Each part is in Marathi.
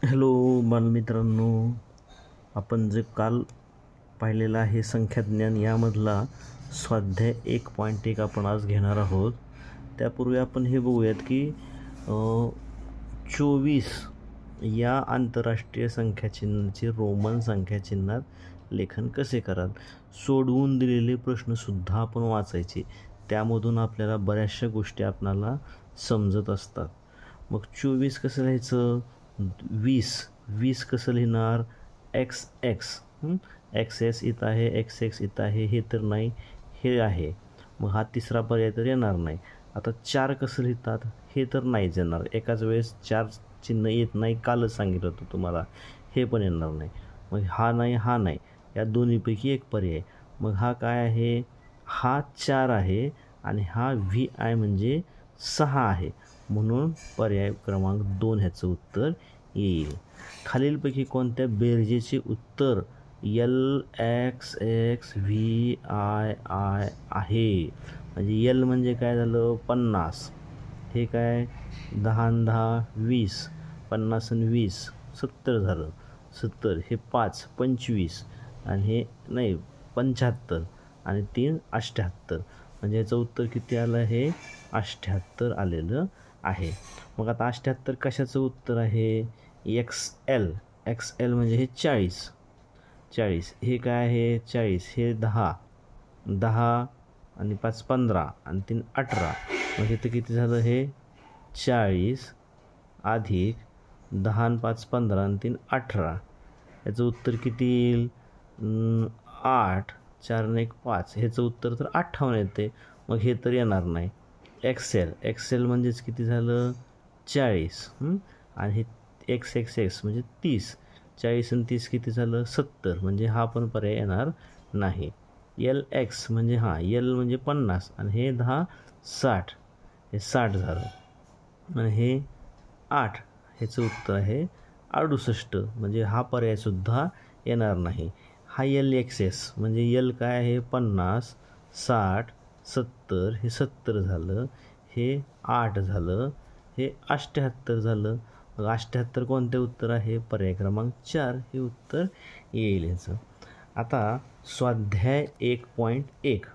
हॅलो बालमित्रांनो, आपण जे काल पाहिलेलं आहे संख्याज्ञान यामधला स्वाध्याय 1.1 आपण आज घेणार आहोत. त्यापूर्वी आपण हे बघूयात की 24 या आंतरराष्ट्रीय संख्याचिन्हाचे रोमन संख्याचिन्हात लेखन कसे कराल. सोडवून दिलेले प्रश्नसुद्धा आपण वाचायचे, त्यामधून आपल्याला बऱ्याचशा गोष्टी आपल्याला समजत असतात. मग 24 कसं लिहायचं, 20 कसं लिहिणार, एक्स एस इथं आहे, एक्स इथं आहे, हे तर नाही, हे आहे, मग हा तिसरा पर्याय तर येणार नाही. आता 4 कसं लिहितात, हे तर नाहीच येणार, एकाच वेळेस 4 चिन्ह येत नाही, कालच सांगितलं होतं तुम्हाला, हे पण येणार नाही. मग हा नाही, या दोन्हीपैकी एक पर्याय. मग हा काय आहे, हा 4 आहे आणि हा VI म्हणजे 6 आहे, म्हणून पर्याय क्रमांक 2 ह्याचं उत्तर येईल. खालीलपैकी कोणत्या बेरजेचे उत्तर LXXVII आहे. म्हणजे L म्हणजे काय झालं, 50, हे काय 10 10 20, 50 आणि 20 70 झालं, 70, हे 5 25 आणि हे नाही 75 आणि 3 78, म्हणजे याचं उत्तर किती आलं आहे, 78 आलेलं आहे. मग आता 78 कशाचं उत्तर आहे, XL म्हणजे हे 40, हे काय आहे 40, हे 10 आणि 5 15 आणि 3 18, मग इथं किती झालं, हे 40 अधिक 10 आणि 5 15 आणि 3 18, याचं उत्तर किती येईल, 8, 4 आणि 1 5, ह्याचं उत्तर तर 58 येते, मग हे तर येणार नाही. XL म्हणजेच किती झालं, 40, आणि हे XXX म्हणजे 30, 40 आणि 30 किती झालं, 70, म्हणजे हा पण पर्याय येणार नाही. LX म्हणजे L म्हणजे 50 आणि हे 10 60, हे 60 झालं, आणि हे 8, ह्याचं उत्तर आहे 68, म्हणजे हा पर्यायसुद्धा येणार नाही. हा LXS म्हणजे L काय आहे, 50 60 70, हे 70 झालं, हे 8 झालं, हे 78 झालं. मग 78 कोणते उत्तर आहे, पर्याय क्रमांक 4 हे उत्तर येईल ह्याचं. आता स्वाध्याय 1.1,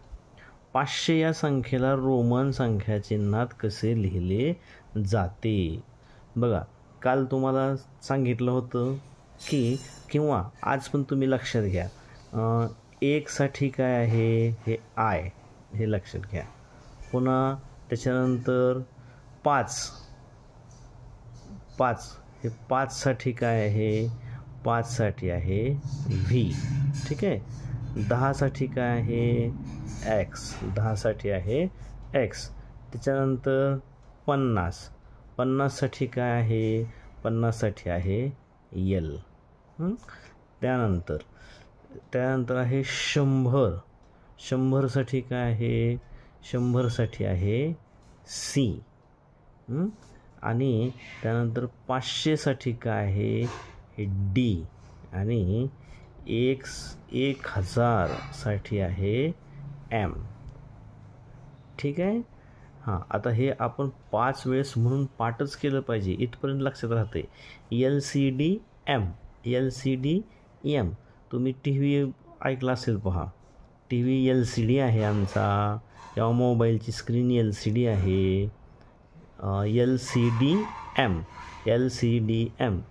500 या संख्येला रोमन संख्याचिन्हात कसे लिहिले जाते. बघा, काल तुम्हाला सांगितलं होतं की, किंवा आज पण तुम्ही लक्षात घ्या, 1 साठी काय आहे, हे I, हे लक्षात घ्या. पुन्हा त्याच्यानंतर 5, हे 5 साठी काय आहे, 5 साठी आहे V, ठीक आहे. 10 साठी काय आहे, X, 10 साठी आहे X. त्याच्यानंतर 50 साठी काय आहे, 50 साठी आहे L. त्यानंतर आहे 100 साठी काय आहे, 100 साठी आहे C. आणि त्यानंतर 500 साठी काय आहे, हे D. आणि 1000 साठी आहे M, ठीक आहे. आता हे आपण 5 वेळेस म्हणून पाठच केलं पाहिजे, इथपर्यंत लक्षात राहते. LCD M, तुम्ही TV ऐकला असेल, पहा, TV LCD आहे आमचा, किंवा मोबाईलची स्क्रीन LCD आहे.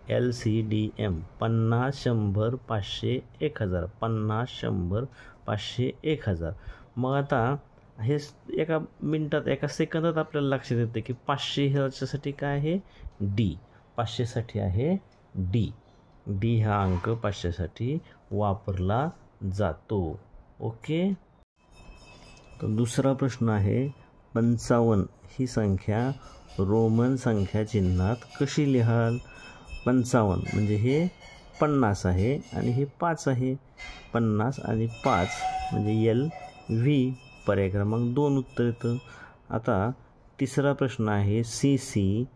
LCDM 50 100 500 1000, 50 100 500 1000. मग आता हे एका मिनिटात, एका सेकंदात आपल्याला लक्षात येते की 500 ह्याच्यासाठी काय आहे, D, 500 साठी आहे D हा अंक 500 साठी वापरला जातो. ओके. तर दुसरा प्रश्न आहे, 55 ही संख्या रोमन संख्या चिन्हात कशी लिहाल. 55 म्हणजे हे 50 आहे आणि हे 5 आहे, 50 आणि 5 म्हणजे LV, पर्याय क्रमांक 2 उत्तर येतं. आता तिसरा प्रश्न आहे, CCXIX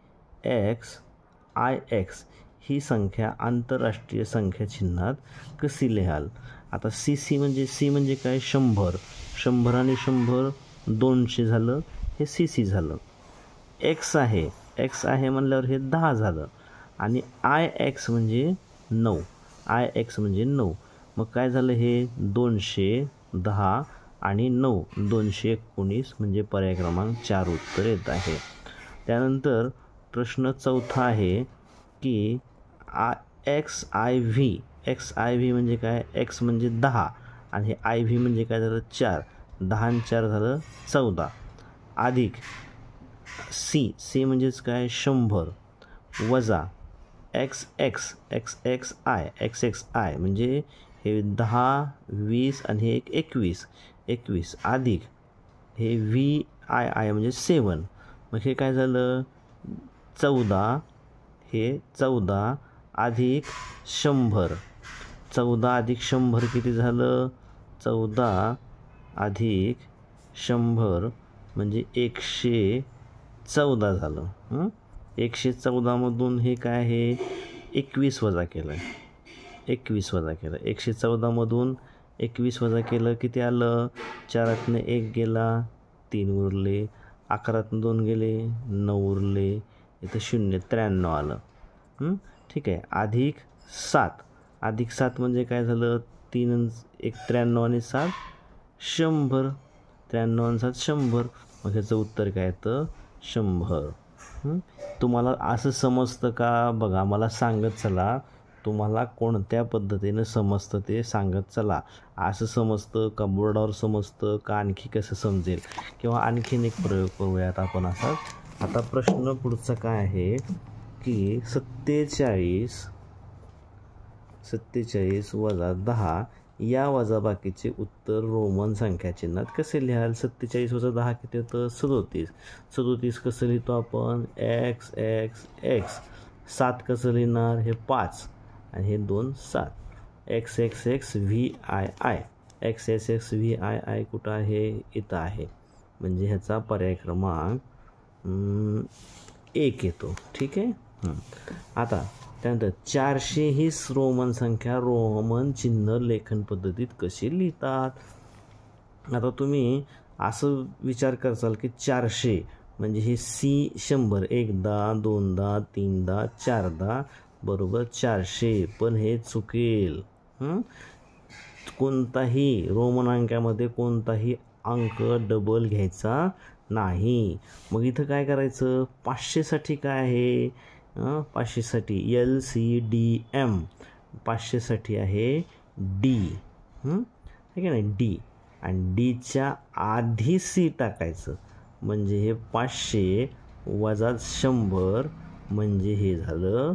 ही संख्या आंतरराष्ट्रीय संख्या चिन्हात कशी लिहाल. आता C म्हणजे काय, 100 आणि 100 200 झालं, हे CC झालं. X आहे म्हणल्यावर हे 10 झालं, आणि आय एक्स म्हणजे 9, आय एक्स म्हणजे 9. मग काय झालं हे 210 आणि 9 219 म्हणजे पर्याय क्रमांक 4 उत्तर येत आहे. त्यानंतर प्रश्न चौथा आहे की एक्स आय व्ही म्हणजे काय, एक्स म्हणजे 10 आणि हे आय व्ही म्हणजे काय झालं 4, 10 आणि 4 झालं 14, अधिक सी म्हणजेच काय 100 वजा एक्स आय म्हणजे हे 10 20 आणि हे 21 अधिक हे व्ही आय म्हणजे 7. मग हे काय झालं 14, हे 14 अधिक 100, 14 अधिक 100 किती झालं 14 अधिक 100 म्हणजे 114 झालं. 114 मधून हे काय आहे 21 वजा केलं, 114 मधून 21 वजा केलं किती आलं, 4तनं 1 गेला 3 उरले, 11तनं 2 गेले 9 उरले, इथं 0 93 आलं. ठीक आहे. अधिक 7 म्हणजे काय झालं 3 1 93 आणि 7 100, 93 आणि 7 100. मग ह्याचं उत्तर काय येतं 100. तुम्हाला असं समजतं का बघा, मला सांगत चला तुम्हाला कोणत्या पद्धतीनं समजतं ते सांगत चला. असं समजतं का बोर्डावर समजतं का आणखी कसं समजेल, किंवा आणखीन एक प्रयोग करूयात आपण असा. आता प्रश्न पुढचा काय आहे की 47 वजा 10 या वजाबाकीचे उत्तर रोमन संख्या चिन्हात कसे लिहाल. 47 वजा 10 किती होतं 37 कसं लिहितो आपण एक्स एक्स एक्स. 7 कसं लिहिणार हे 5 आणि हे 2 7. X x x V I I कुठं आहे इथं आहे, म्हणजे ह्याचा पर्याय क्रमांक 1 येतो. ठीक आहे. आता त्यानंतर 400 ही रोमन संख्या रोमन चिन्ह लेखन पद्धतीत कशी लिहितात. आता तुम्ही असं विचार करसाल की 400 म्हणजे हे सी 100 एकदा 2दा 3दा 4दा बरोबर 400, पण हे चुकेल. कोणताही रोमन अंकामध्ये कोणताही अंक डबल घ्यायचा नाही. मग इथं काय करायचं 500साठी काय आहे 500साठी LCDM, 500साठी आहे डी. ठीक आहे ना डी, आणि डीच्या आधी सी टाकायचं म्हणजे हे 500 वजा 100 म्हणजे हे झालं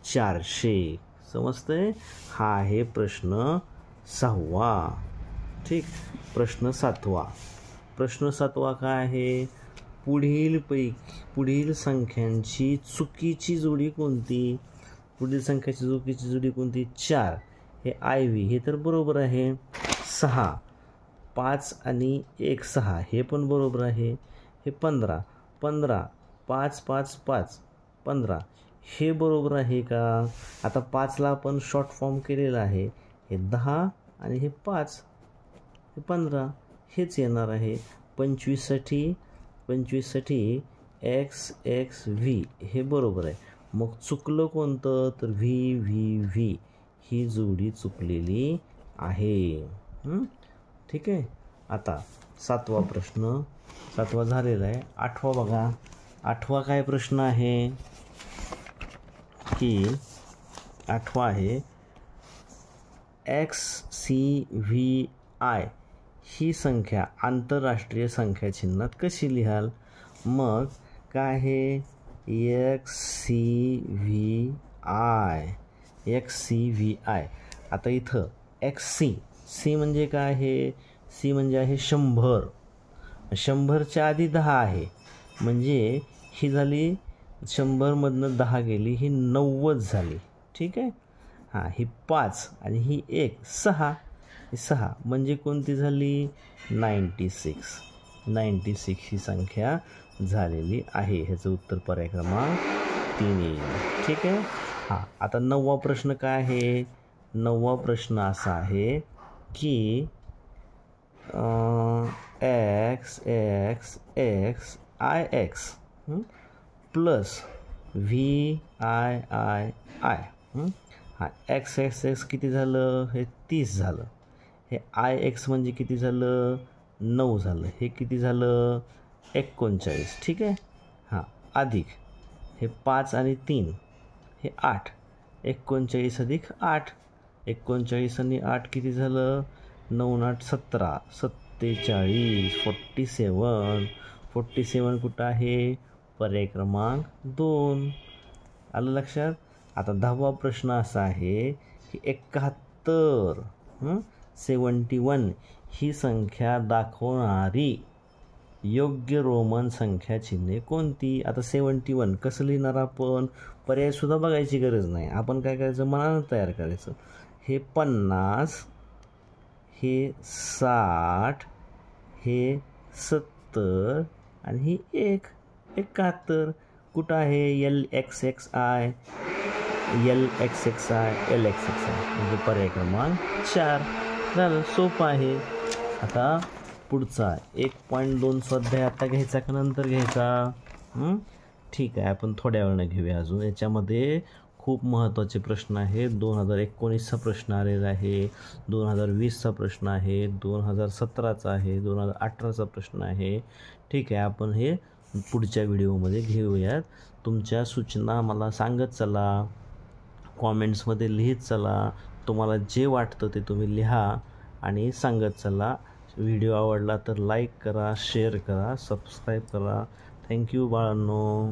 400. समजतंय. हा आहे प्रश्न 6वा. ठीक. प्रश्न 7वा काय आहे, पुढील संख्यांची चुकीची जोडी कोणती. 4 हे आय व्ही हे तर बरोबर आहे. 6 5 आणि 1 6 हे पण बरोबर आहे. हे 15 5 5 5 15 हे बरोबर आहे का. आता 5ला आपण शॉर्ट फॉर्म केलेला आहे, हे 10 आणि हे 5 हे 15 हेच येणार आहे. 25साठी एक्स एक्स व्ही हे बरोबर आहे. मग चुकलं कोणतं तर व्ही ही जोडी चुकलेली आहे. ठीक आहे. आता 7वा प्रश्न, 7वा झालेला आहे. 8वा बघा. 8वा काय प्रश्न आहे की 8वा आहे XCVI ही संख्या आंतरराष्ट्रीय संख्या चिन्हात कशी लिहाल. मग काय आहे XCVI. आता इथं सी म्हणजे काय आहे, सी म्हणजे आहे 100. 100च्या आधी 10 आहे म्हणजे ही झाली 100मधनं 10 गेली ही 90 झाली. ठीक आहे. ही 5 आणि ही 1 6 म्हणजे कोणती झाली 96 ही संख्या झालेली आहे. ह्याचं उत्तर पर्याय क्रमांक 3 येईल. ठीक आहे. आता 9वा प्रश्न काय आहे. 9वा प्रश्न असा आहे की x x X I x plus VIII. हा x किती झालं, हे 30 झालं. हे IX म्हणजे किती झालं, 9 झालं. हे किती झालं, 39. ठीक आहे. हां, अधिक हे 5 आणि 3 हे 8. 39 अधिक 8. 39 आणि 8 किती झालं, 9 8 17. 47. 47 कुठं आहे, पर्याय क्रमांक 2. आलं लक्षात. आता 10वा प्रश्न असा आहे की 71 71 ही संख्या दाखवणारी योग्य रोमन संख्या चिन्हे कोणती. आता 71 कसं लिहिणार आपण, पर्याय सुद्धा बघायची गरज नाही. आपण काय करायचं, मनानं तयार करायचं. हे 50, हे 60, हे 70 आणि ही 71. कुठं आहे, LXXI LXXI म्हणजे पर्याय क्रमांक 4. झालं, सोपं आहे. आता पुढचा 1.2 स्वाध्याय आता घ्यायचा का नंतर घ्यायचा, ठीक आहे, आपण थोड्या वेळानं घेऊया. अजून याच्यामध्ये खूप महत्त्वाचे प्रश्न आहेत. 2019चा प्रश्न आलेला आहे, 2020चा प्रश्न आहे, 2017चा आहे, 2018चा प्रश्न आहे. ठीक आहे, आपण हे पुढच्या व्हिडिओमध्ये घेऊयात. तुमच्या सूचना मला सांगत चला, कॉमेंट्समध्ये लिहित चला. तुम्हाला जे वाटतं ते तुम्ही लिहा आणि सांगत चला. व्हिडिओ आवडला तर लाईक करा, शेअर करा, सबस्क्राईब करा. थँक्यू बाळांनो.